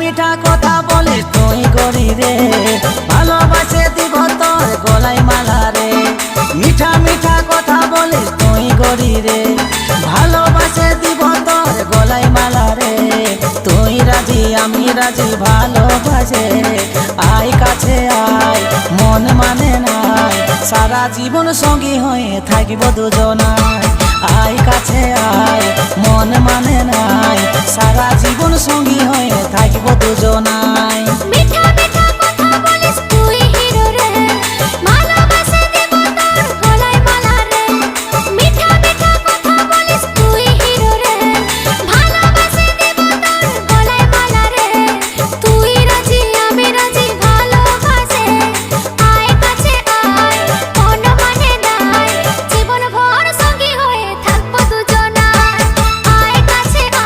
মিঠা কথা বলিস তুই গরি রে, ভালোবাসে দিব তোর গলায় মালা রে। মিঠা মিঠা কথা বলিস তুই গরি রে, ভালোবাসে দিব তোর গলায় মালা রে। তুই রাজি আমি রাজি ভালোবাসে, আয় কাছে আয় মন মানে নাই, সারা জীবন সঙ্গী হয়ে থাকিব দুজনায়। আয় কাছে আয় মন মানে নাই,